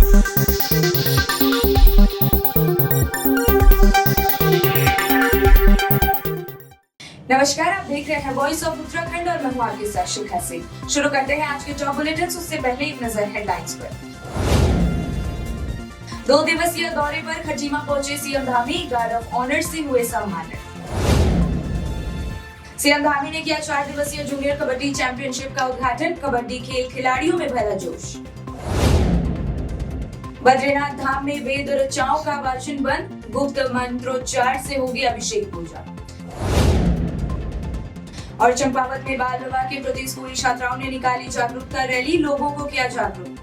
नमस्कार, आप देख रहे हैं वॉइस ऑफ उत्तराखंड और मैं हूं आपके साथ शिखा सिंह। शुरू करते हैं आज के टॉप बुलेटिन। उससे पहले एक नजर हेडलाइंस पर। 2 दिवसीय दौरे पर खटीमा पहुंचे CM Dhami, guard of honour से हुए सम्मानित। सीएम धामी ने किया 4 दिवसीय जूनियर कबड्डी चैंपियनशिप का उद्घाटन, कबड्डी खेल खिलाड़ियों में भरा जोश। बद्रीनाथ धाम में वेद ऋचाओं का वाचन बंद, गुप्त मंत्रोच्चार से होगी अभिषेक पूजा। और चंपावत में बाल विवाह के प्रति स्कूली छात्राओं ने निकाली जागरूकता रैली, लोगों को किया जागरूक।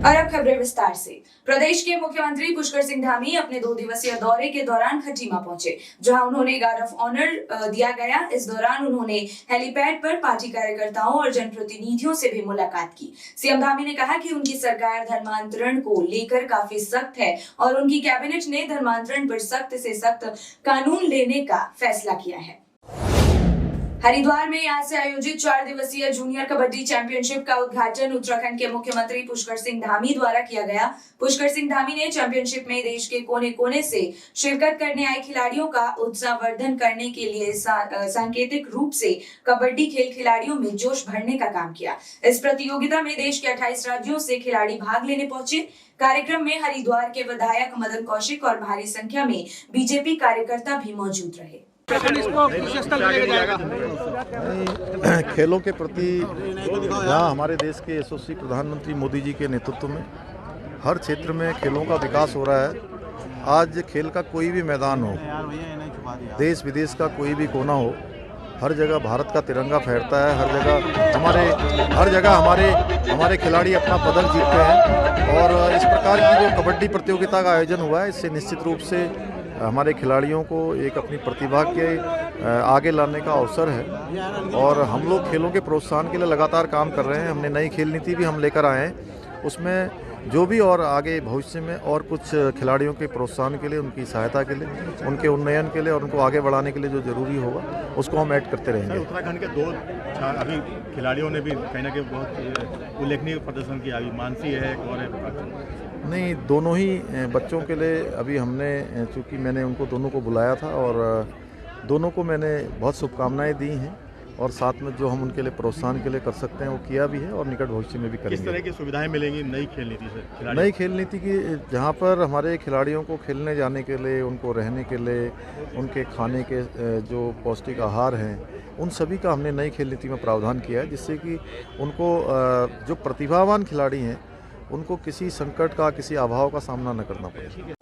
और अब खबरें विस्तार से। प्रदेश के मुख्यमंत्री पुष्कर सिंह धामी अपने 2 दिवसीय दौरे के दौरान खटीमा पहुंचे, जहां उन्होंने गार्ड ऑफ ऑनर दिया गया। इस दौरान उन्होंने हेलीपैड पर पार्टी कार्यकर्ताओं और जनप्रतिनिधियों से भी मुलाकात की। सीएम धामी ने कहा कि उनकी सरकार धर्मांतरण को लेकर काफी सख्त है और उनकी कैबिनेट ने धर्मांतरण पर सख्त से सख्त कानून लेने का फैसला किया है। हरिद्वार में आज से आयोजित 4 दिवसीय जूनियर कबड्डी चैंपियनशिप का उद्घाटन उत्तराखंड के मुख्यमंत्री पुष्कर सिंह धामी द्वारा किया गया। पुष्कर सिंह धामी ने चैंपियनशिप में देश के कोने-कोने से शिरकत करने आए खिलाड़ियों का उत्साहवर्धन करने के लिए सांकेतिक रूप से कबड्डी खेल खिलाड़ियों में जोश भरने का काम किया। इस प्रतियोगिता में देश के 28 राज्यों से खिलाड़ी भाग लेने पहुंचे। कार्यक्रम में हरिद्वार के विधायक मदन कौशिक और भारी संख्या में बीजेपी कार्यकर्ता भी मौजूद रहे। खेलों के प्रति जहाँ हमारे देश के यशस्वी प्रधानमंत्री मोदी जी के नेतृत्व में हर क्षेत्र में खेलों का विकास हो रहा है। आज खेल का कोई भी मैदान हो, देश विदेश का कोई भी कोना हो, हर जगह भारत का तिरंगा फहरता है। हर जगह हमारे खिलाड़ी अपना पदक जीतते हैं। और इस प्रकार की जो कबड्डी प्रतियोगिता का आयोजन हुआ है, इससे निश्चित रूप से हमारे खिलाड़ियों को एक अपनी प्रतिभा के आगे लाने का अवसर है। और हम लोग खेलों के प्रोत्साहन के लिए लगातार काम कर रहे हैं। हमने नई खेल नीति भी हम लेकर आए हैं। उसमें जो भी और आगे भविष्य में और कुछ खिलाड़ियों के प्रोत्साहन के लिए, उनकी सहायता के लिए, उनके उन्नयन के लिए और उनको आगे बढ़ाने के लिए जो जरूरी होगा उसको हम ऐड करते रहेंगे। उत्तराखंड के 2 अभी खिलाड़ियों ने भी कहीं ना कहीं बहुत उल्लेखनीय प्रदर्शन किया। अभी मानसी है और नहीं, दोनों ही बच्चों के लिए अभी हमने, चूँकि मैंने उनको दोनों को बुलाया था और दोनों को मैंने बहुत शुभकामनाएं दी हैं और साथ में जो हम उनके लिए प्रोत्साहन के लिए कर सकते हैं वो किया भी है और निकट भविष्य में भी करेंगे। किस तरह की सुविधाएं मिलेंगी नई खेल नीति से? नई खेल नीति की जहाँ पर हमारे खिलाड़ियों को खेलने जाने के लिए, उनको रहने के लिए, उनके खाने के जो पौष्टिक आहार हैं, उन सभी का हमने नई खेल नीति में प्रावधान किया है, जिससे कि उनको जो प्रतिभावान खिलाड़ी हैं उनको किसी संकट का, किसी अभाव का सामना न करना पड़े।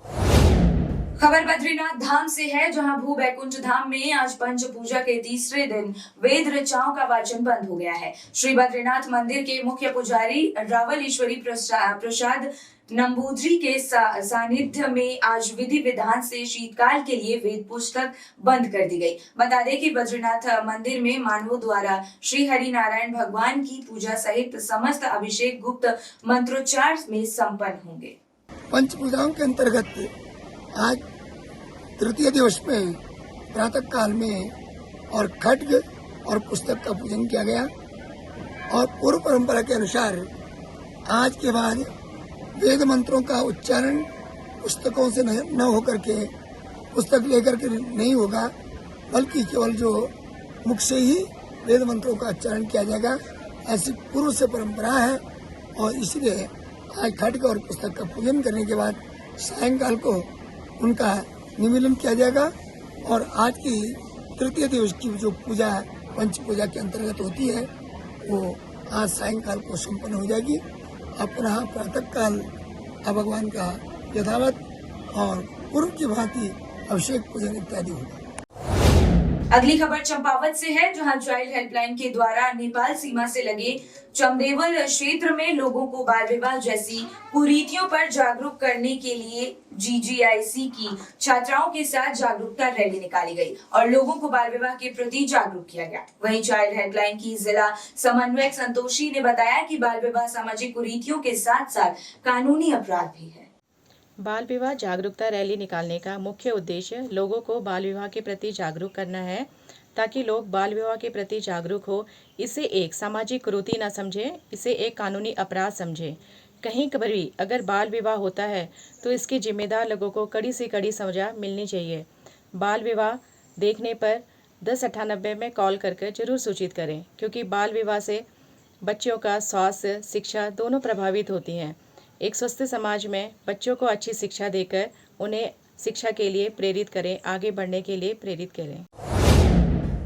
खबर बद्रीनाथ धाम से है, जहां भू बैकुंठ धाम में आज पंच पूजा के तीसरे दिन वेद ऋचाओं का वाचन बंद हो गया है। श्री बद्रीनाथ मंदिर के मुख्य पुजारी रावल ईश्वरी प्रसाद नंबूद्री के सानिध्य में आज विधि विधान से शीतकाल के लिए वेद पुस्तक बंद कर दी गई। बता दें कि बद्रीनाथ मंदिर में मानवों द्वारा श्री हरि नारायण भगवान की पूजा सहित समस्त अभिषेक गुप्त मंत्रोच्चार में संपन्न होंगे। पंच पूजाओं के अंतर्गत आज तृतीय दिवस में प्रातः काल में और खड्ग और पुस्तक का पूजन किया गया और पूर्व परंपरा के अनुसार आज के बाद वेद मंत्रों का उच्चारण पुस्तकों से न होकर के, पुस्तक लेकर के नहीं होगा, बल्कि केवल जो मुख से ही वेद मंत्रों का उच्चारण किया जाएगा। ऐसी पूर्व से परंपरा है और इसलिए आज खड्ग और पुस्तक का पूजन करने के बाद सायंकाल को उनका निमिलन किया जाएगा और आज की तृतीय दिवस की जो पूजा पंच पूजा के अंतर्गत होती है वो आज सायंकाल को संपन्न हो जाएगी। अब पुनः प्रातः काल भगवान का यथावत और पूर्व की भांति अभिषेक पूजन इत्यादि होगा। अगली खबर चंपावत से है, जहां चाइल्ड हेल्पलाइन के द्वारा नेपाल सीमा से लगे चमदेवल क्षेत्र में लोगों को बाल विवाह जैसी कुरीतियों पर जागरूक करने के लिए GGIC की छात्राओं के साथ जागरूकता रैली निकाली गई और लोगों को बाल विवाह के प्रति जागरूक किया गया। वहीं चाइल्ड हेल्पलाइन की जिला समन्वयक संतोषी ने बताया कि बाल विवाह सामाजिक कुरीतियों के साथ साथ कानूनी अपराध भी है। बाल विवाह जागरूकता रैली निकालने का मुख्य उद्देश्य लोगों को बाल विवाह के प्रति जागरूक करना है, ताकि लोग बाल विवाह के प्रति जागरूक हो, इसे एक सामाजिक कुरीति न समझें, इसे एक कानूनी अपराध समझें। कहीं कभी भी अगर बाल विवाह होता है तो इसके जिम्मेदार लोगों को कड़ी से कड़ी सजा मिलनी चाहिए। बाल विवाह देखने पर 1098 में कॉल करके जरूर सूचित करें, क्योंकि बाल विवाह से बच्चों का स्वास्थ्य शिक्षा दोनों प्रभावित होती हैं। एक स्वस्थ समाज में बच्चों को अच्छी शिक्षा देकर उन्हें शिक्षा के लिए प्रेरित करें, आगे बढ़ने के लिए प्रेरित करें।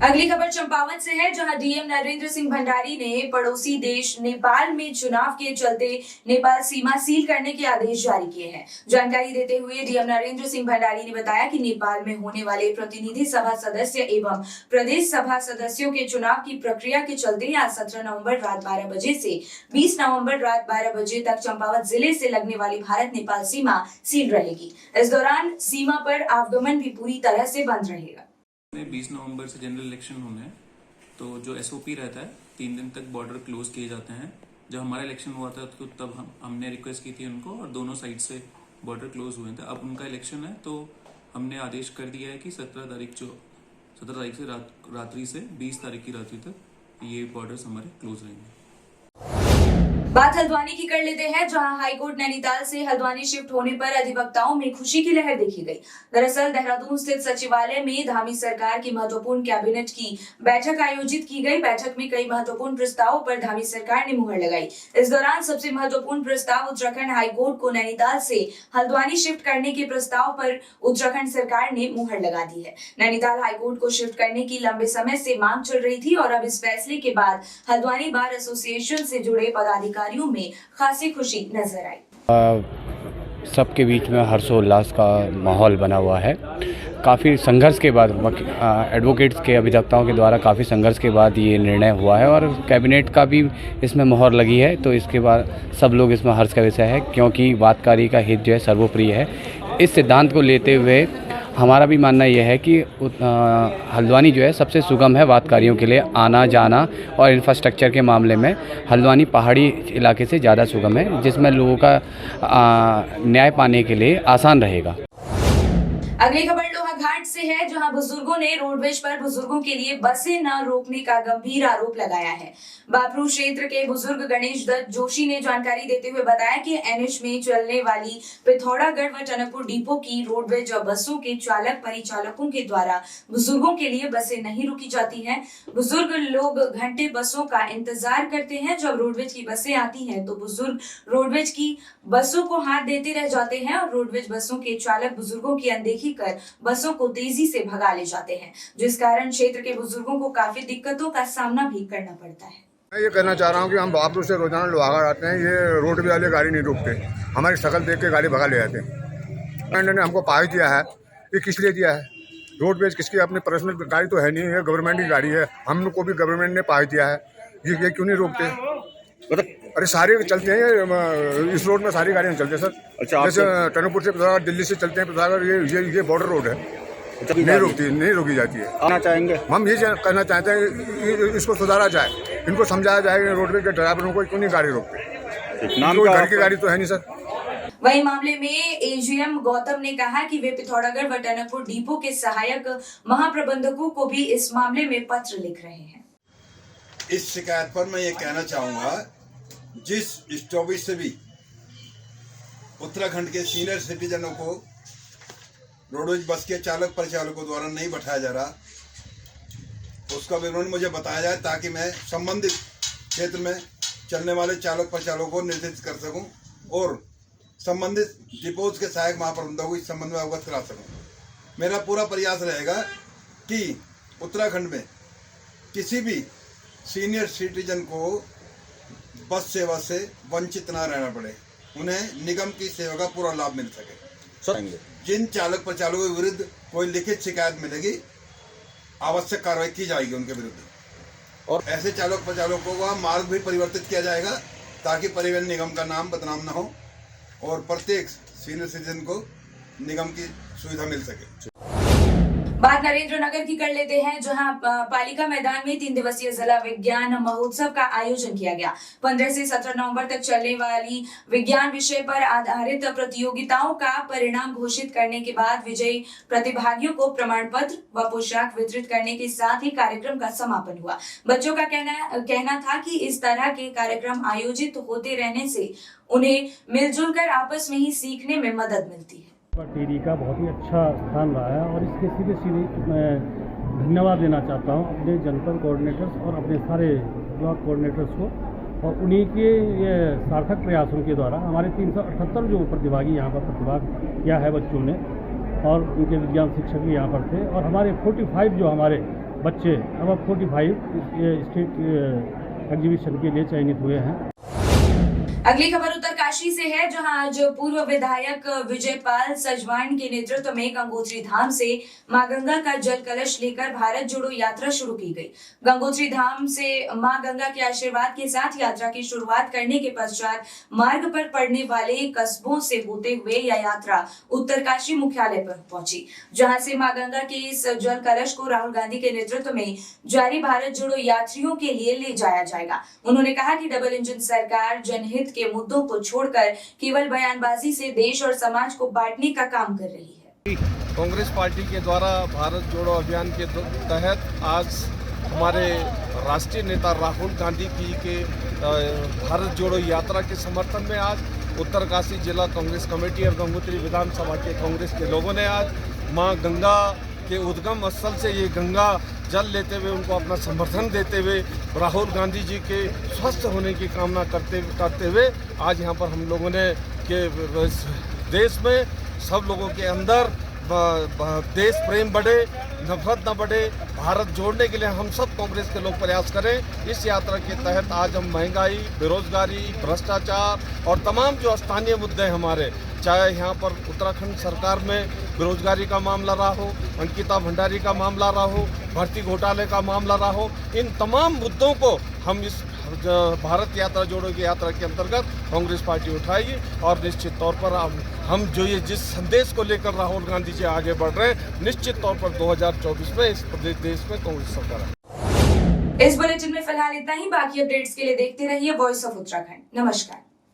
अगली खबर चंपावत से है, जहां डीएम नरेंद्र सिंह भंडारी ने पड़ोसी देश नेपाल में चुनाव के चलते नेपाल सीमा सील करने के आदेश जारी किए हैं। जानकारी देते हुए डीएम नरेंद्र सिंह भंडारी ने बताया कि नेपाल में होने वाले प्रतिनिधि सभा सदस्य एवं प्रदेश सभा सदस्यों के चुनाव की प्रक्रिया के चलते आज 17 नवंबर रात 12 बजे से 20 नवंबर रात 12 बजे तक चंपावत जिले से लगने वाली भारत नेपाल सीमा सील रहेगी। इस दौरान सीमा पर आवागमन भी पूरी तरह से बंद रहेगा। 20 नवंबर से जनरल इलेक्शन होने हैं, तो जो एसओपी रहता है 3 दिन तक बॉर्डर क्लोज किए जाते हैं। जब हमारा इलेक्शन हुआ था तो तब हमने रिक्वेस्ट की थी उनको, और दोनों साइड से बॉर्डर क्लोज हुए थे। अब उनका इलेक्शन है तो हमने आदेश कर दिया है कि 17 तारीख से रात्रि से 20 तारीख की रात्रि तक ये बॉर्डर्स हमारे क्लोज रहेंगे। बात हल्द्वानी की कर लेते हैं, जहां हाईकोर्ट नैनीताल से हल्द्वानी शिफ्ट होने पर अधिवक्ताओं में खुशी की लहर देखी गई। दरअसल देहरादून स्थित सचिवालय में धामी सरकार की महत्वपूर्ण कैबिनेट की बैठक आयोजित की गई। बैठक में कई महत्वपूर्ण प्रस्तावों पर धामी सरकार ने मुहर लगाई। इस दौरान सबसे महत्वपूर्ण प्रस्ताव उत्तराखंड हाईकोर्ट को नैनीताल से हल्द्वानी शिफ्ट करने के प्रस्ताव पर उत्तराखंड सरकार ने मुहर लगा दी है। नैनीताल हाईकोर्ट को शिफ्ट करने की लंबे समय से मांग चल रही थी और अब इस फैसले के बाद हल्द्वानी बार एसोसिएशन से जुड़े पदाधिकारी में खासी खुशी नजर आई। सबके बीच में हर्षोल्लास का माहौल बना हुआ है। काफ़ी संघर्ष के बाद एडवोकेट्स के अधिवक्ताओं के द्वारा काफ़ी संघर्ष के बाद ये निर्णय हुआ है और कैबिनेट का भी इसमें मोहर लगी है। तो इसके बाद सब लोग इसमें हर्ष का विषय है, क्योंकि वादकारी का हित जो है सर्वोपरि है। इस सिद्धांत को लेते हुए हमारा भी मानना यह है कि हल्द्वानी जो है सबसे सुगम है वादकारियों के लिए आना जाना, और इंफ्रास्ट्रक्चर के मामले में हल्द्वानी पहाड़ी इलाके से ज़्यादा सुगम है, जिसमें लोगों का न्याय पाने के लिए आसान रहेगा। अगली खबर लोहाघाट से है, जहां बुजुर्गों ने रोडवेज पर बुजुर्गों के लिए बसें न रोकने का गंभीर आरोप लगाया है। बापरू क्षेत्र के बुजुर्ग गणेश दत्त जोशी ने जानकारी देते हुए बताया कि एनएच में चलने वाली पिथौरागढ़ व टनकपुर डिपो की रोडवेज बसों के चालक परिचालकों के द्वारा बुजुर्गों के लिए बसें नहीं रुकी जाती हैं। बुजुर्ग लोग घंटे बसों का इंतजार करते हैं। जब रोडवेज की बसें आती हैं तो बुजुर्ग रोडवेज की बसों को हाथ देते रह जाते हैं और रोडवेज बसों के चालक बुजुर्गों की अनदेखी कर बसों को तेजी से भगा ले जाते हैं, जिस कारण क्षेत्र के बुजुर्गों को काफी दिक्कतों का सामना भी करना पड़ता है। मैं ये कहना चाह रहा हूँ कि हम बापरू से रोजाना लोहाघाट आते हैं, ये रोडवे वाले गाड़ी नहीं रुकते, हमारी शक्ल देख के गाड़ी भगा ले जाते हैं। गवर्नमेंट ने हमको पास दिया है, ये किस लिए दिया है? रोडवेज किसकी अपनी पर्सनल गाड़ी तो है नहीं, है गवर्नमेंट की गाड़ी है। हम लोग को भी गवर्नमेंट ने पास दिया है, ये क्यों नहीं रोकते? अरे सारे चलते हैं इस रोड में, सारी गाड़ियाँ चलते हैं सर। अच्छा, जैसे टनकपुर से पिथौरागढ़ दिल्ली से चलते हैं, पिथौरागढ़ ये बॉर्डर रोड है, नहीं रोकी जाती है। आना चाहेंगे हम ये कहना चाहते हैं इसको सुधारा जाए, इनको समझाया जाए रोडवे के ड्राइवरों को क्यों नहीं गाड़ी रोकते। घर की गाड़ी तो है नहीं सर। वही मामले में एजीएम गौतम ने कहा कि वे पिथौरागढ़ व टनकपुर डिपो के सहायक महाप्रबंधकों को भी इस मामले में पत्र लिख रहे हैं। इस शिकायत पर मैं ये कहना चाहूंगा, जिस स्टॉपेज से भी उत्तराखंड के सीनियर सिटीजनों को रोडवेज बस के चालक परिचालकों द्वारा नहीं बैठाया जा रहा, उसका विवरण मुझे बताया जाए, ताकि मैं संबंधित क्षेत्र में चलने वाले चालक परिचालकों को निर्देशित कर सकूं और संबंधित डिपोज के सहायक महाप्रबंधकों को इस संबंध में अवगत करा सकूं। मेरा पूरा प्रयास रहेगा कि उत्तराखंड में किसी भी सीनियर सिटीजन को बस सेवा से वंचित न रहना पड़े, उन्हें निगम की सेवा का पूरा लाभ मिल सके। जिन चालक परिचालकों के विरुद्ध कोई लिखित शिकायत मिलेगी, आवश्यक कार्रवाई की जाएगी उनके विरुद्ध, और ऐसे चालक परिचालकों का मार्ग भी परिवर्तित किया जाएगा, ताकि परिवहन निगम का नाम बदनाम न हो और प्रत्येक सीनियर सिटीजन को निगम की सुविधा मिल सके। बात नरेंद्र नगर की कर लेते हैं, जहां पालिका मैदान में 3 दिवसीय जिला विज्ञान महोत्सव का आयोजन किया गया। 15 से 17 नवंबर तक चलने वाली विज्ञान विषय पर आधारित प्रतियोगिताओं का परिणाम घोषित करने के बाद विजयी प्रतिभागियों को प्रमाण पत्र व पोशाक वितरित करने के साथ ही कार्यक्रम का समापन हुआ। बच्चों का कहना था कि इस तरह के कार्यक्रम आयोजित होते रहने से उन्हें मिलजुल कर आपस में ही सीखने में मदद मिलती है। टिहरी का बहुत ही अच्छा स्थान रहा है और इसके सीधे मैं धन्यवाद देना चाहता हूँ अपने जनपद कोऑर्डिनेटर्स और अपने सारे ब्लॉक कोऑर्डिनेटर्स को, और उन्हीं के ये सार्थक प्रयासों के द्वारा हमारे 378 जो प्रतिभागी यहाँ पर प्रतिभाग किया है बच्चों ने, और उनके विज्ञान शिक्षक भी यहाँ पर थे, और हमारे 45 जो हमारे बच्चे अब 45 स्टेट एग्जीबिशन के लिए चयनित हुए हैं। अगली खबर उत्तरकाशी से है, जहां आज पूर्व विधायक विजयपाल सजवान के नेतृत्व में गंगोत्री धाम से मां गंगा का जल कलश लेकर भारत जोड़ो यात्रा शुरू की गई। गंगोत्री धाम से मां गंगा के आशीर्वाद के साथ यात्रा की शुरुआत करने के पश्चात मार्ग पर पड़ने वाले कस्बों से होते हुए यह यात्रा उत्तरकाशी मुख्यालय पर पहुंची, जहां से मां गंगा के इस जल कलश को राहुल गांधी के नेतृत्व में जारी भारत जोड़ो यात्रियों के लिए ले जाया जाएगा। उन्होंने कहा कि डबल इंजन सरकार जनहित के मुद्दों को छोड़कर केवल बयानबाजी से देश और समाज को बांटने का काम कर रही है। कांग्रेस पार्टी के द्वारा भारत जोड़ो अभियान के तहत आज हमारे राष्ट्रीय नेता राहुल गांधी जी के भारत जोड़ो यात्रा के समर्थन में आज उत्तरकाशी जिला कांग्रेस कमेटी और गंगोत्री विधानसभा के कांग्रेस के लोगों ने आज मां गंगा के उद्गम स्थल से ये गंगा जल लेते हुए उनको अपना समर्थन देते हुए राहुल गांधी जी के स्वस्थ होने की कामना करते हुए आज यहाँ पर हम लोगों ने के देश में सब लोगों के अंदर देश प्रेम बढ़े, नफरत न बढ़े, भारत जोड़ने के लिए हम सब कांग्रेस के लोग प्रयास करें। इस यात्रा के तहत आज हम महंगाई, बेरोजगारी, भ्रष्टाचार और तमाम जो स्थानीय मुद्दे हैं हमारे, चाहे यहाँ पर उत्तराखंड सरकार में बेरोजगारी का मामला रहा हो, अंकिता भंडारी का मामला रहा हो, भर्ती घोटाले का मामला रहा हो, इन तमाम मुद्दों को हम इस भारत यात्रा जोड़ो की यात्रा के अंतर्गत कांग्रेस पार्टी उठाएगी, और निश्चित तौर पर हम जो ये जिस संदेश को लेकर राहुल गांधी जी आगे बढ़ रहे हैं, निश्चित तौर पर 2024 में इस प्रदेश देश में कांग्रेस सरकार है। इस बुलेटिन में फिलहाल इतना ही। बाकी अपडेट्स के लिए देखते रहिए वॉइस ऑफ उत्तराखंड। नमस्कार।